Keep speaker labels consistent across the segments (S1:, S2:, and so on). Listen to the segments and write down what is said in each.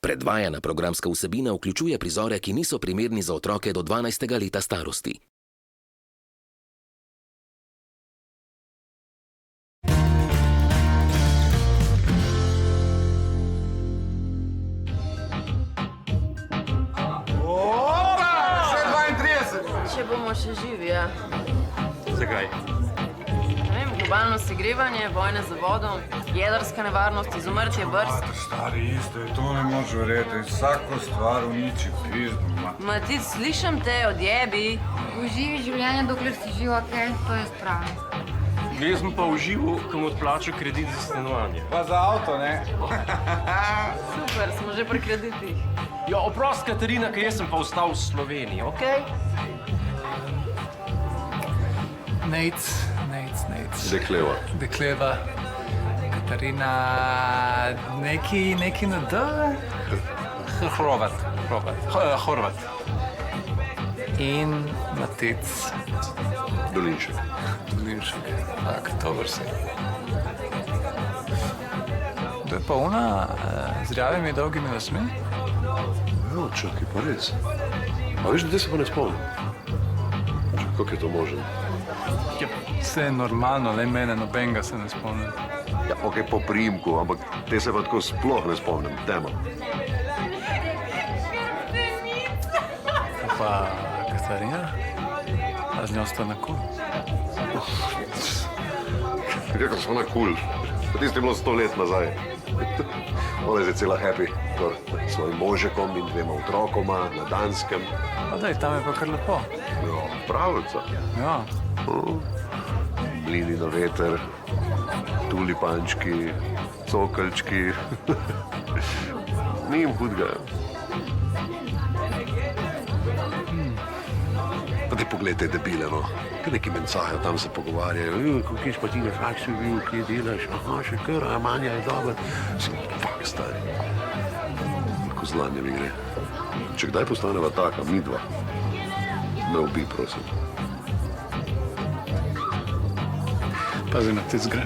S1: Predvajana programska vsebina vključuje prizore, ki niso primerni za otroke do 12. leta starosti.
S2: Če bomo še živi, ja.
S3: Zakaj?
S2: Ne vem, globalno segrevanje, vojne za vodo, jedrska nevarnost, izumrtje brst.
S4: Stari, isto je, to ne moč verjeti. Vsako stvar uniči pizdu.
S2: Ma ti slišam te, odjebi.
S5: Uživi življenje, dokler si živ, okej, to je spravno.
S3: Jaz sem pa užival, ko mu odplačal kredit za stanovanje.
S4: Pa za avto, ne?
S2: Super, smo že pri kreditih.
S3: Ja, oprost, Katarina, ker jaz sem pa ostal v Sloveniji, okej?
S6: Nejc.
S7: Dekleva.
S6: Dekleva. Katarina... Neki na D? Horvat. In Matic.
S7: Dolinšek.
S6: Tak, dober si. To je pa ona z rjavimi dolgimi lasmi?
S7: Jo, čakaj, pa res. A veš, da se pa ne spomnim? Kako je to možen?
S6: Vse je normalno, le mene, nobenega se ne spomnim.
S7: Ja, okej, po priimku, ampak te se pa tako sploh ne spomnim. Tema.
S6: Pa Katarina? A z njo sta na kul?
S7: Rekel so ona kul. Pa tiste je bilo 100 let nazaj. Ona je zdaj cela happy. S svojim možekom in 2 otrokoma na Danskem.
S6: Pa daj, tam je pa kar lepo.
S7: Ja, pravica.
S6: Ja.
S7: Mlini na veter, tulipančki, cokeljčki. Ni jim hudega. Pa ti pogled te debile, no. Kaj neki mencajo, tam se pogovarjajo. Kje si pa ti, kak si bil, kje delaš? Aha, še kar, a Manja je dober. Sem, fak, stari. Ko zlanje mi gre. Če kdaj postaneva taka, mi dva, me ubij, prosim.
S6: Pazi na tic gre.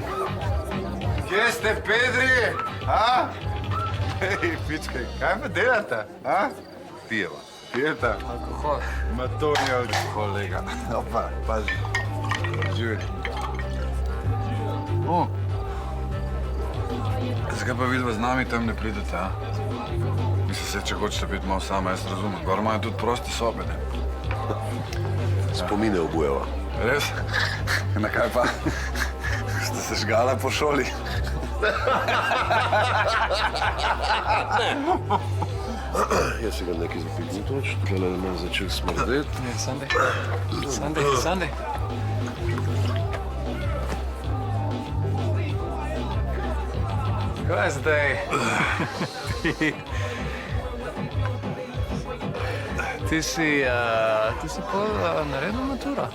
S4: Kje ste, Pedri? A? Hej, pičkaj, kaj pa delate? A?
S7: Pijeva.
S4: Pijeta?
S6: Alkohol.
S4: Ma to ni alkohol, lega. Opa, pazi. Živi. Zakaj pa vidva z nami tam ne pridete, a? Mislim se, če hočete biti malo sama, jaz razumem. Gor imajo tudi proste sobe, ne?
S7: Spomine obujeva.
S4: Res? Na kaj pa? Ste se žgala po šoli?
S7: Jaz si ga nekaj zapitni toč, tukaj me začel smrdeti.
S6: Ne, Sandej. Kaj zdaj? Ti si pol naredil maturo?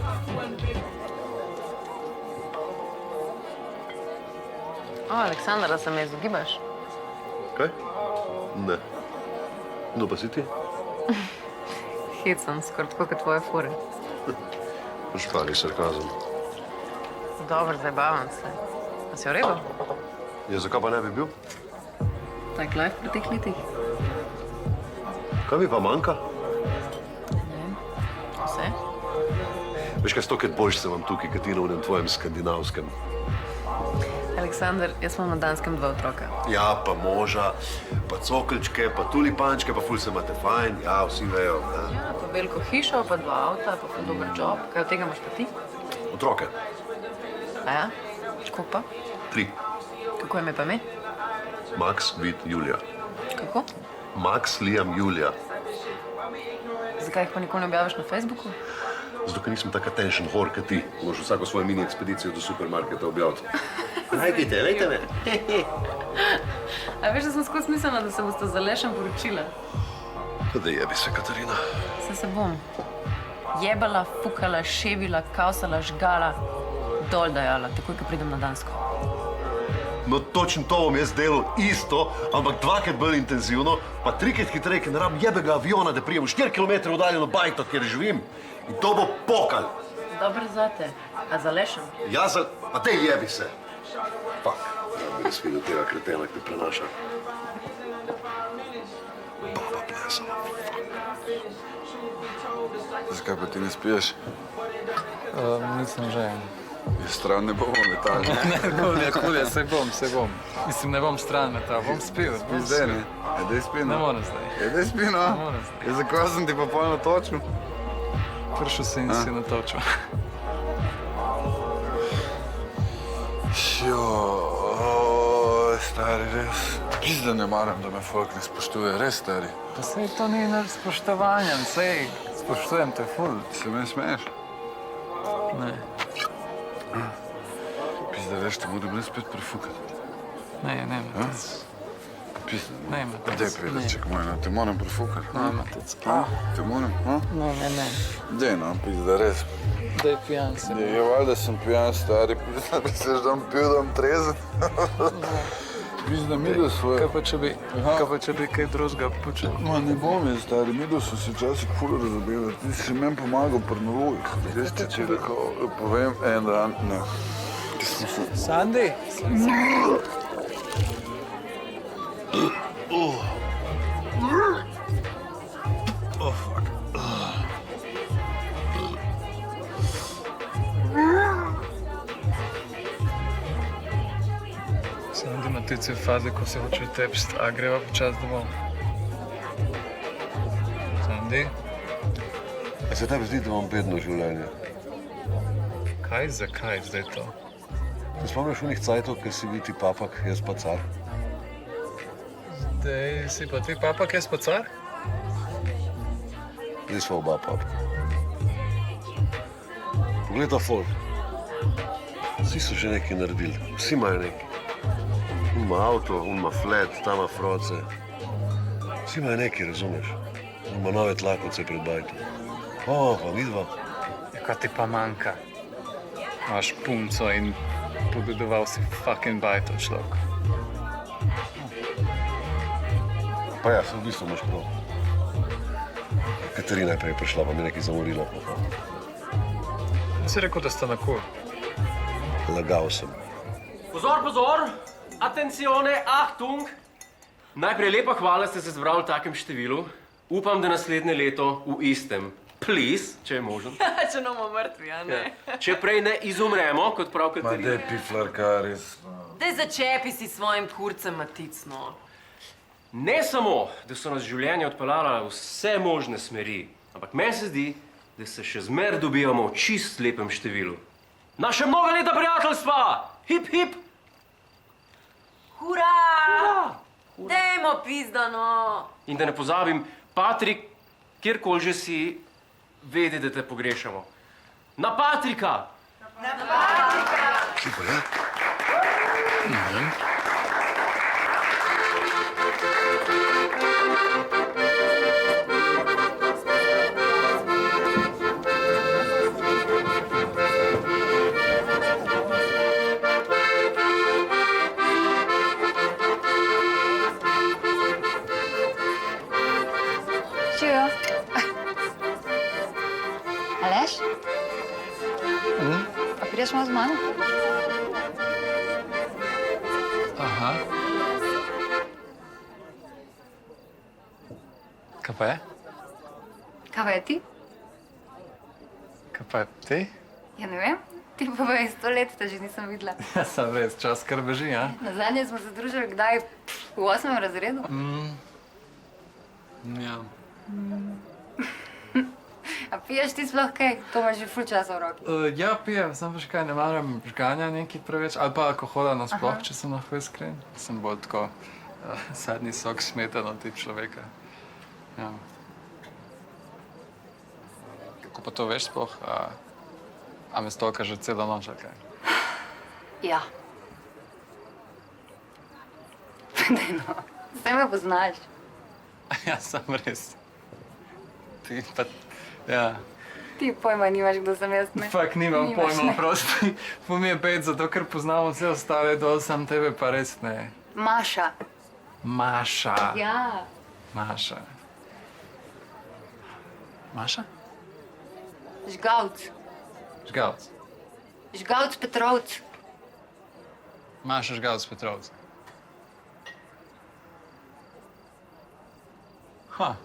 S2: O, Aleksandra, se me izogibaš?
S7: Kaj? Ne. No pa si ti?
S2: Hecam, skoraj tako kot tvoje fure.
S7: Špali sarkazem.
S2: Dobro, zabavam se. A si v redu?
S7: Ja, zakaj pa ne bi bil?
S2: Tak life pri teh letih?
S7: Kaj mi pa manjka?
S2: Ne vem. Vse?
S7: Veš kaj, 100 boljš se vam tukaj, kot ti na unem tvojem skandinavskem.
S2: Aleksandr, jaz imam na Danskem 2 otroka.
S7: Ja, pa moža, pa cokeljčke, pa tulipančke, pa ful se imate fajn, ja, vsi vejo.
S2: Ja, pa veliko hišo, pa 2 avta, pa ful dober job. Kaj od tega imaš pa ti?
S7: Otroke.
S2: A ja? Koliko pa?
S7: 3.
S2: Kako ime pa ime?
S7: Max, Vid, Julija.
S2: Kako?
S7: Max, Liam, Julija.
S2: Zakaj jih pa nikoli ne objaviš na Facebooku?
S7: Zato, ker nisem tak attention whore, kot ti. Moraš vsako svojo mini ekspedicijo do supermarketa objaviti. Najdite, lejte me.
S2: A veš, da sem skozi mislila, da se boste z Alešem poročila?
S7: Da jebi se, Katarina.
S2: Se bom. Jebala, fukala, ševila, kausala, žgala, dol dajala, takoj, ko pridem na Dansko.
S7: No, točno to bom jaz delal isto, ampak 2krat bolj intenzivno, pa 3krat hitreje, ker ne rabim jebega aviona, da prijem v 4 km oddaljeno bajto, kjer živim. In to bo pokal.
S2: Dobro zate. A z Alešem?
S7: Ja, a te jebi se. Fak, da bi res videl tega kretena, ki te prenaša. faksa.
S4: Zakaj pa ti ne spiješ?
S6: Nisem že.
S4: Je stran ne bomo metali.
S6: Kulje, se bom. Mislim, ne bom stran metal, bom spil.
S4: Zdaj ne. Daj spi,
S6: Ne
S4: no.
S6: morem zdaj.
S4: Daj spi, no.
S6: Ne morem zdaj.
S4: Zakaj sem ti pa pol natočil?
S6: Prišel si in si natočil.
S4: Stari, res. Pizda ne maram, da me folk ne spoštuje, res, stari.
S6: Pa sej to ni naš spoštovanje, sej spoštujem te ful.
S4: Se me smeješ?
S6: Ne,
S4: Pizda, veš, te moram res spet prefukati.
S6: ne, Matec.
S4: Pizda,
S6: Ne, Matec.
S4: daj predeček moj, no, te moram prefukati.
S6: Ne, Matec.
S4: Te moram, no?
S6: Ne.
S4: Daj, no, pizda, res.
S6: Daj pijan si.
S4: Je valjda sem pijan, stari, pizda, misliš, da bom pil, da bom trezen? Pizda, midel svoje.
S6: Kaj pa če bi kaj drugega počel?
S4: Ma ne bom jaz, stari, midel so se včasih ful razobili, ti si meni pomagal pri nalogih. Res ti rekel, povem en dan, ne.
S6: Sandi? Sandi, Matec je v fazi, ko se hoče tepst, a greva počas domov. Sandi?
S7: A se tebi zdi, da imam bedno življenje?
S6: Zakaj zdaj to?
S7: Te spomniš unih cajtov, ki si bil ti papak, jaz pa car?
S6: Zdaj si pa ti papak, jaz pa car?
S7: Zdaj sva oba papa. Poglej ta folk. Vsi so že nekaj naredili, vsi imajo nekaj. On ima avto, on ima flat, ta ima froce. Vsi imajo nekaj, razumeš? On ima nove tlakovce pred bajtom. Pa vidva.
S6: Ja, kaj ti pa manjka? Imaš punco in podedoval si fucking bajto človek.
S7: Pa ja, v bistvu imaš prav. Katarina je prej prišla, pa mi nekaj zamorila.
S6: Si rekel, da sta na kur.
S7: Lagal sem.
S3: Pozor! Atencione, Achtung! Najprej lepa hvala, ste se zbrali v takem številu. Upam, da naslednje leto v istem. Please, če je možno.
S2: Če ne bomo mrtvi, a ne?
S3: Če prej ne izumremo, kot prav
S4: Ma
S3: Katarina.
S4: daj piflarka, res.
S2: Daj začepi si svojim kurcem, Matic, no.
S3: Ne samo, da so nas življenje odpeljala v vse možne smeri, ampak meni se zdi, da se še zmer dobivamo v čist lepem številu. Naše mnoga leta prijateljstva! Hip, hip!
S2: Hura! Dajmo pizda, no.
S3: In da ne pozabim, Patrik, kjerkoli že si, vedi, da te pogrešamo. Na Patrika!
S7: Kje pa je?
S5: Živijo. Aleš? A prideš malo z mano?
S6: Aha. Kaj pa je?
S5: Kaj pa je ti?
S6: Kaj pa je ti?
S5: Ja ne vem. Ti pa je 100 let, te že nisem videla.
S6: Ja, sem res, čas kar beži, ja?
S5: Nazadnje smo se družili kdaj? V 8. razredu?
S6: Ja.
S5: A piješ ti sploh kaj? To imaš že ful časa v roki.
S6: Ja, pijem, sem veš kaj, ne maram žganja nekaj preveč, ali pa alkohola nasploh, če sem lahko iskren. Sem bolj tako sadni sok smetano tip človeka. Ja. Kako pa to veš sploh? A me stalka že celo noč, ali kaj?
S5: Ja. Daj no, zdaj me poznaš.
S6: Ja, sem res. Ti pa, ja.
S5: Ti pojma nimaš, kdo sem jaz, ne?
S6: Fak, nimam
S5: Nimaš,
S6: pojma,
S5: ne.
S6: prosti. Ful mi je pet, zato ker poznamo vse ostale dol, sam tebe pa res ne.
S5: Maša.
S6: Maša.
S5: Ja.
S6: Maša. Maša?
S5: Žgavc.
S6: Žgavc.
S5: Žgavc Petrovc.
S6: Maša Žgavc Petrovc. Ha.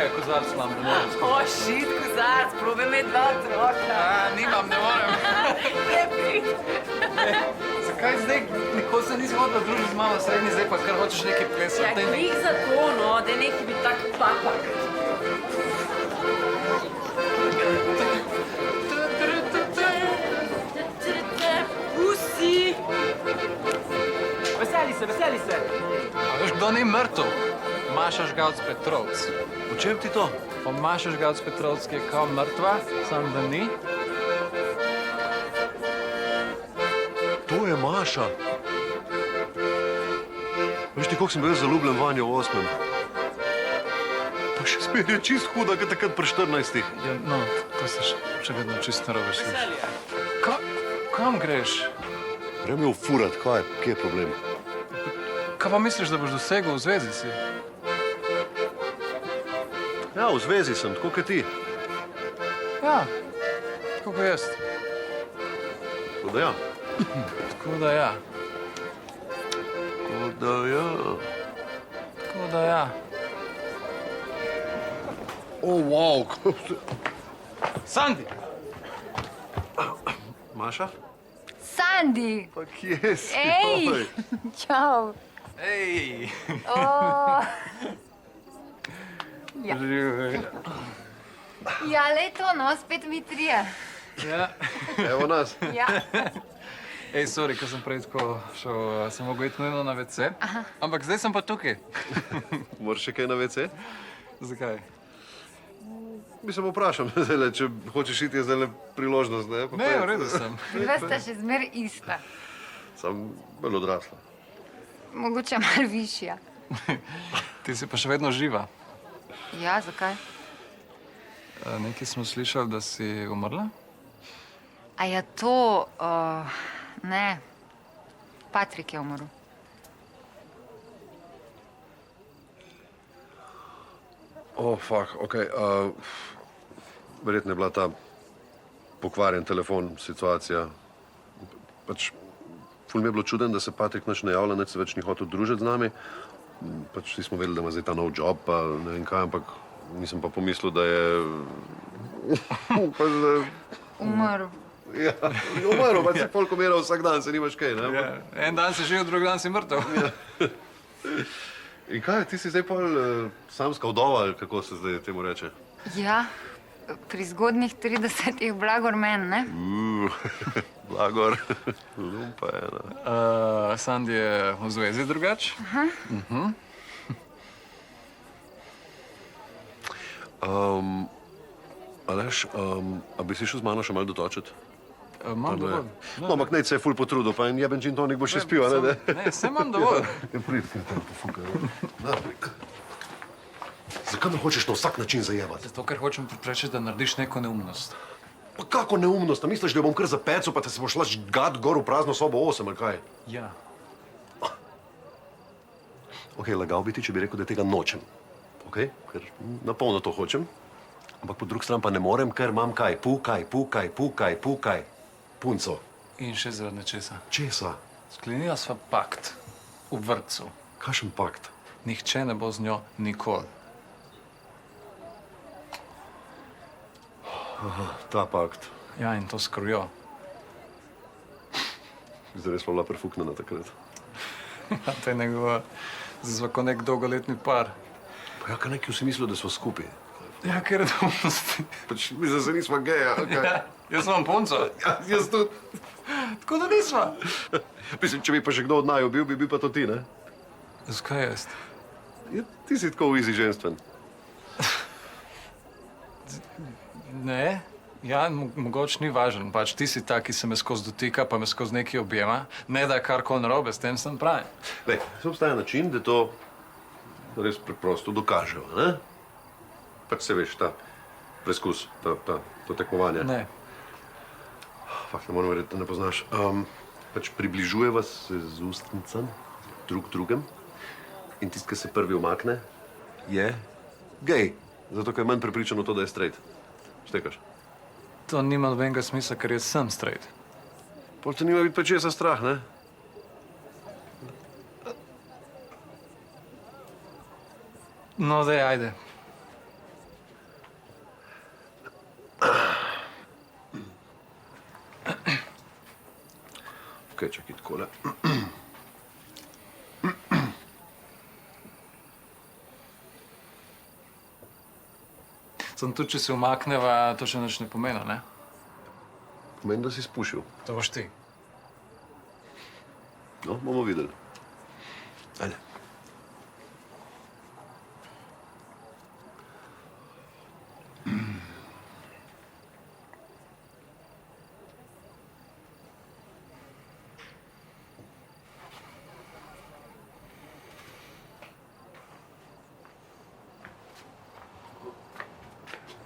S6: Čakaj, kozarc imam, da moram skozi.
S2: O, šit, kozarc, probi imeti 2 otroka.
S6: Nimam, ne morem.
S2: Je prid.
S6: Zakaj zdaj nikoli se nisi hodila družiti z mamo srednji, zdaj pa kar hočeš nekaj
S2: Ja,
S6: plesati?
S2: glih za to, no, da je neki bi tak papak. Pusi!
S3: Veseli se, veseli se!
S6: A veš, kdo ni mrtev? Maša Žgavc Petrovc.
S7: O čem ti to?
S6: Pa Maša Žgavc Petrovc je kao mrtva, sam da ni.
S7: To je Maša. Veš ti, koliko sem bil jaz zaljubljen vanjo v 8. Pa še spet je čist huda, kot takrat pri 14.
S6: Ja, no, to se še vedno čisto narobe sliši. Kam greš?
S7: Grem jo furat, kaj je, kje je problem?
S6: Kaj pa misliš, da boš dosegel v zvezi si?
S7: Ja, v zvezi sem, tako kot ti.
S6: Ja, tako kot jaz.
S7: Tako da ja.
S6: Tako da ja.
S7: Tako da ja.
S6: Tako da ja.
S7: O, wow.
S6: Sandi!
S7: Maša?
S5: Sandi!
S7: Pa kje si?
S5: Ej!
S7: Oj.
S5: Čau!
S6: Ej!
S5: O, Ja.
S6: Živi.
S5: ja, le to, no, spet mi trije.
S6: Ja.
S7: Evo nas.
S5: Ja.
S6: Ej, sorry, ko sem prej tako šel, sem mogel iti nujno na WC. Ampak zdaj sem pa tukaj.
S7: Moraš še kaj na WC?
S6: Zakaj?
S7: Mislim, vprašam, zdajle, če hočeš iti, je zdajle priložnost, ne? Pa
S6: Ne,
S7: pojdi.
S6: v redu sem.
S5: Dva sta še zmer ista.
S7: Sam bolj odrasla.
S5: Mogoče malo višja.
S6: Ti si pa še vedno živa.
S5: Ja, zakaj?
S6: Nekaj smo slišali, da si umrla?
S5: A ja to, ne. Patrik je umrl.
S7: O, fuck, okej. Verjetno je bila ta pokvarjen telefon situacija. Pač, ful mi je bilo čuden, da se Patrik nič ne javlja, nič se več ni hotel družiti z nami. Pač vsi smo vedeli, da ima zdaj ta nov job, pa ne vem kaj, ampak nisem pa pomislil, da je... pač, da...
S5: Umrl.
S7: Ja, umrl, pa si polk umiral vsak dan, se nimaš kaj, ne?
S6: Ja. En dan si živ, drug dan si mrtev.
S7: In kaj, ti si zdaj pol samska vdova, ali kako se zdaj temu reče?
S5: Ja, pri zgodnjih 30-ih blagor men, ne?
S7: Blagor, lumpa ena.
S6: Sandi je v zvezi drugač?
S7: Aleš, a bi si šel z mano še malo dotočiti?
S6: Imam dovolj.
S7: No, ampak nej se je ful potrudil, pa en jeben gin tonik bo še spil, a ne?
S6: Ne, se imam dovolj.
S7: Ja, prid, ker te pofukaj. Zakaj me hočeš na vsak način zajebati?
S6: Zato, ker hočem preprečiti, da narediš neko neumnost.
S7: Pa kako neumnost? A misliš, da jo bom kar zapecel, pa te se boš šla žgat gor v prazno sobo 8, ali kaj?
S6: Ja.
S7: Ok, lagal bi ti, če bi rekel, da tega nočem. Ok? Ker napolno to hočem. Ampak po drugi strani pa ne morem, ker imam kaj? Pukaj. Punco.
S6: In še zaradi nečesa.
S7: Česa?
S6: Sklenila sva pakt v vrtcu.
S7: Kakšen pakt?
S6: Nihče ne bo z njo nikoli.
S7: Ta pakt.
S6: Ja, in to s krvjo.
S7: Zdaj res pa bila prefuknjena takrat.
S6: A to je njegova, zdaj sva kot nek dolgoletni par.
S7: Pa ja, kaj neki vsi mislijo, da smo skupaj.
S6: Ja, ker je neumnosti.
S7: Pač mislim, da se nismo geja, ali kaj?
S6: Ja, jaz imam punco.
S7: Ja, jaz tudi.
S6: Tako da nisva.
S7: Mislim, če bi pa še kdo od naju bil, bi bil pa to ti, ne?
S6: Zakaj jaz?
S7: Ja, ti si tako easy ženstven.
S6: Ne, ja, mogoče ni važen. Pač ti si ta, ki se me skozi dotika, pa me skozi nekaj objema. Ne da je karkoli narobe, s tem sem pravi.
S7: Lej, se obstaja način, da to res preprosto dokažejo, ne? Pač se veš, ta preskus, to tekmovanje.
S6: Ne.
S7: Fakt, ne moram verjeti, da ne poznaš. Pač približujeva se z ustnicami drug drugem in tisti, ki se prvi umakne, je gej. Zato, ker je manj prepričan v to, da je straight. Štekaš?
S6: To nima nobenega smisla, ker jaz sem straight.
S7: Pol te nima biti pa česa strah, ne?
S6: No, daj, ajde.
S7: Ok, čakaj takole.
S6: Sem tudi, če se umakneva, to še nič ne pomeni, ne?
S7: Pomeni, da si spušil.
S6: To boš ti.
S7: No, bomo videli. Ajde.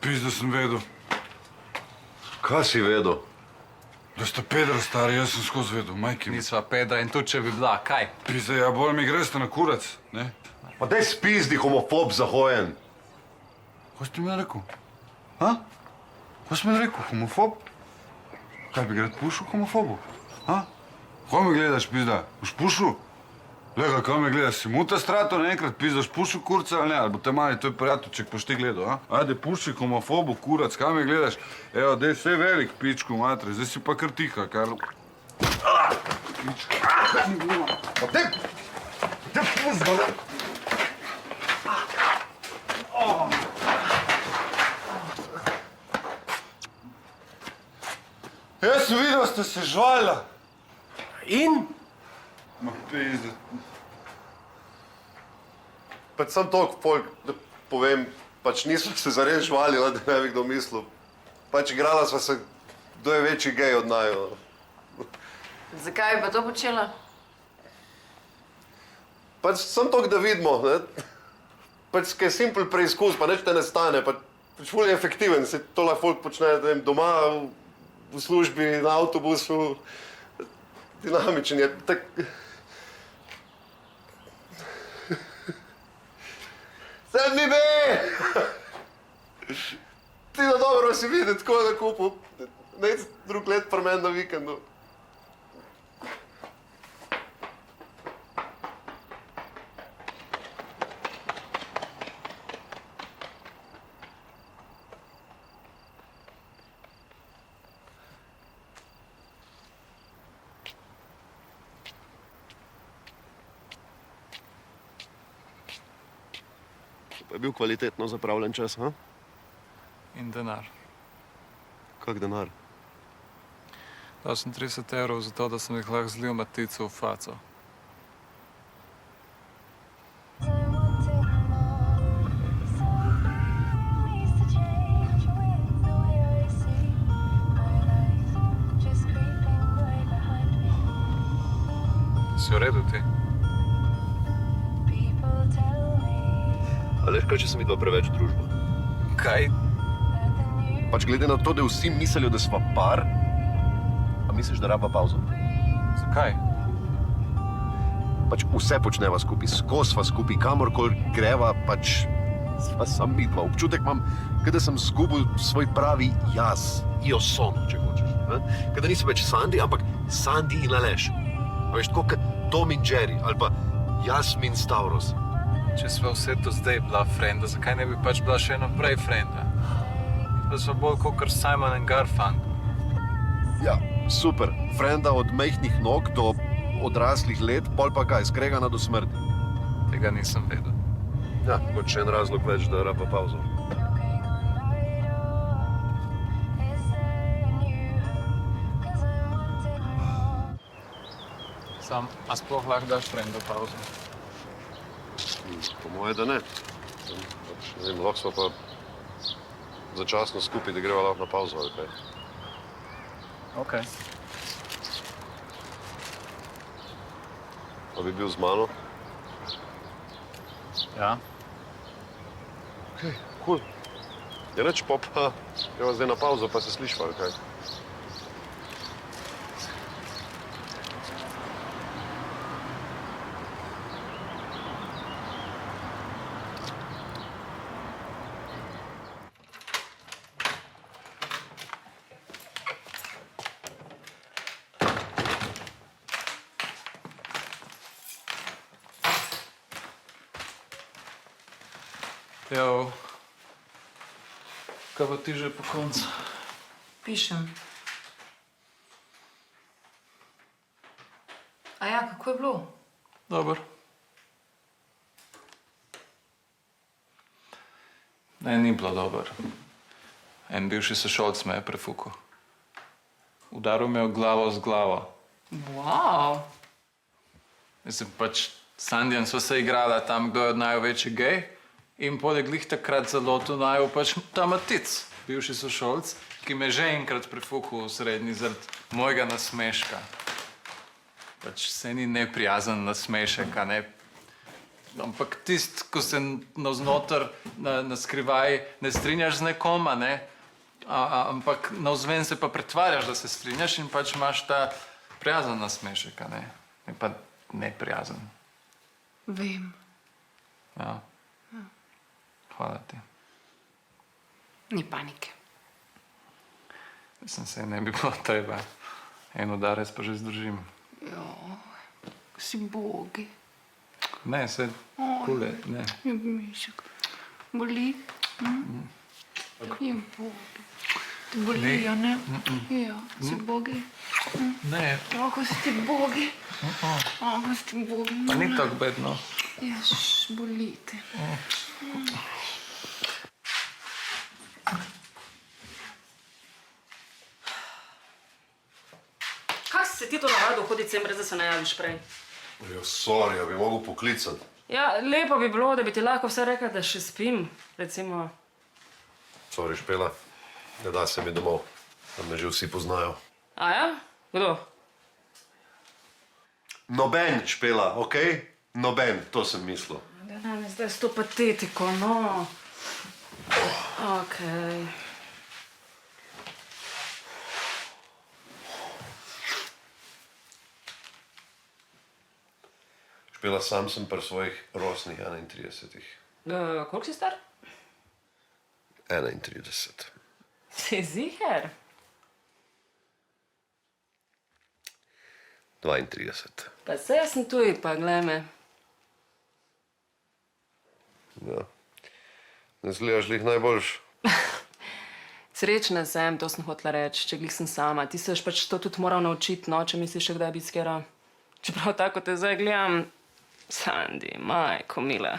S4: Pizda sem vedel.
S7: Kaj si vedel?
S4: Da sta pedra stari, jaz sem skozi vedel, majki mi.
S6: Nisva pedra in tudi, če bi bila, kaj?
S4: Pizda, ja, bolj mi greste na kurac, ne?
S7: Pa daj spizdi, homofob zahojen.
S4: Kaj si mi rekel? Ha? Kaj si mi rekel, homofob? Kaj bi grad pušil homofobu? Ha? Kaj me gledaš, pizda? Boš pušil? Lega, kaj me gledaš, si muta strato naenkrat, pizda, boš pušil kurca ali ne? Ali bo te mali, to je prijateljček, boš ti gledal, ha? Ajde, puši homofobu, kurac, kaj me gledaš? Evo, daj vse velik, pičku, matre, zdaj si pa kar tiha, kar...
S7: Pa te puzdo, ne?
S4: Jaz sem videl, ste se žvalila.
S3: In?
S4: Ma pizda.
S7: Pač sam toliko folk, da povem, pač nismo se zares žvalila, da ne bi kdo mislil. Pač igrala sva se, kdo je večji gej od naju.
S2: Zakaj bi pa to počela?
S7: Pač sam toliko, da vidimo, ne? Pač kaj simpel preizkus, pa nič te ne stane, pač ful je efektiven, se to lahko folk počne, ne vem, doma, v službi, na avtobusu, dinamičen je, tak... Sedmi be! Ti na dobro si vidi, tako na kupu, nec drug let pri meni na vikendu. Pa je bil kvalitetno zapravljen čas, ha?
S6: In denar.
S7: Kak denar?
S6: Dal sem 30 evrov za to, da sem jih lahko zlil Maticu v faco. Si v redu ti?
S7: Aleš, kaj, če sem videla preveč družbo?
S6: Kaj?
S7: Pač glede na to, da vsi mislijo, da sva par, a misliš, da raba pauzo?
S6: Zakaj?
S7: Pač vse počneva skupaj, skozi sva skupaj, kamorkoli greva, pač sva sam midva. Občutek imam, kot da sem zgubil svoj pravi jaz, io sono, če hočeš. Kot da nisem več Sandy, ampak Sandy in Aleš. A veš, tako kot Tom in Jerry, ali pa Jasmin Stavros.
S6: Če sva vse to zdaj bila frenda, zakaj ne bi pač bila še eno prej frenda? Da sva bolj kakor Simon and Garfunkel.
S7: Ja, super. Frenda od majhnih nog do odraslih let, pol pa kaj, skregana do smrti.
S6: Tega nisem vedel.
S7: Ja, kot še en razlog več, da raba pauzo.
S6: Sam, a sploh lahko daš frendu pauzo?
S7: Po moje, da ne. Pač, ne vem, lahko sva pa začasno skupaj, da greva lahko na pauzo ali kaj.
S6: Okej.
S7: Pa bi bil z mano?
S6: Ja.
S7: Okej, cool. Ja, neč, pa greva zdaj na pauzo, pa se slišva ali kaj.
S6: Jo. Kaj pa ti že po koncu?
S2: Pišem. A ja, kako je bilo?
S6: Dobro. Ne, ni bilo dobro. En bivši sošolc me je prefukal. Udaril me je v glavo z glavo.
S2: Wow.
S6: Mislim, pač s Sandijem sva se igrala tam, kdo je od naju večji gej. In poleg glih takrat zelo tu naju pač ta Matic, bivši sošolc, ki me je že enkrat prefukal v srednji zaradi mojega nasmeška. Pač se ni neprijazen nasmešek, a ne? Ampak tist, ko se navznoter, na skrivaj ne strinjaš z nekom, a ne? Ampak navzven se pa pretvarjaš, da se strinjaš in pač imaš ta prijazen nasmešek, a ne? Ne pa neprijazen.
S2: Vem.
S6: Ja. Hvala ti.
S2: Ni panike.
S6: Mislim, se ne bi bilo treba. En udarec pa že zdržim.
S2: Si bogi.
S6: Ne, se kule, ne.
S2: Je mišek. Boli? Je bogi. Ti boli, a ne? Ja, si bogi.
S6: Ne,
S2: Kako si ti bogi? Kako si ti bogi?
S6: pa ni tako bedno.
S2: Ja, boli te.
S8: Kaj si se ti to navadil hoditi sem, brez da se ne javiš prej?
S7: Ja, sorry, bi mogel poklicati.
S8: Ja, lepo bi bilo, da bi ti lahko vse rekla, da še spim, recimo.
S7: Sorry, Špela, ne da se mi domov, tam me že vsi poznajo.
S8: A ja? Kdo?
S7: Noben, Špela, okej? Noben, to sem mislil.
S8: Da nam je zdaj s to patetiko, no. Okej.
S7: Špela, sam sem pri svojih rosnih 31.
S8: Koliko si star?
S7: 31.
S8: Si ziher?
S7: 32.
S8: Pa se jaz sem tuj, pa glej me.
S7: Ja. Ne zgledaš glih najboljš.
S8: Srečna sem, to sem hotela reči, če glih sem sama. Ti se boš pač to tudi moral naučiti, no, če misliš še kdaj biti skera. Čeprav tako te zdaj gledam, Sandi, majko mila.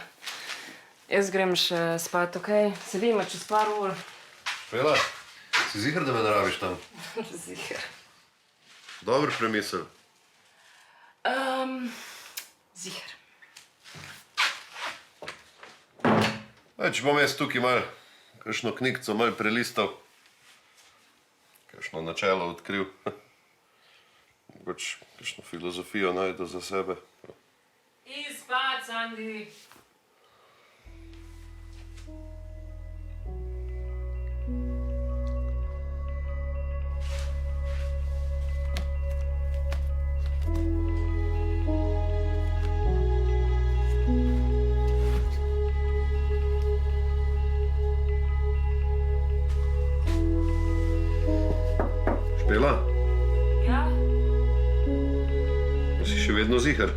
S8: Jaz grem še spat, okej? Se vidimo čez par ur.
S7: Špela, si ziher, da me ne rabiš tam?
S8: Ziher.
S7: Dober premisel.
S8: Ziher.
S7: Če bom jaz tukaj mal kakšno knjigco mal prelistal, kakšno načelo odkril, mogoče kakšno filozofijo najdu za sebe.
S8: Izpad, Sandi.
S7: Špela,
S8: Ja?
S7: si še vedno ziher?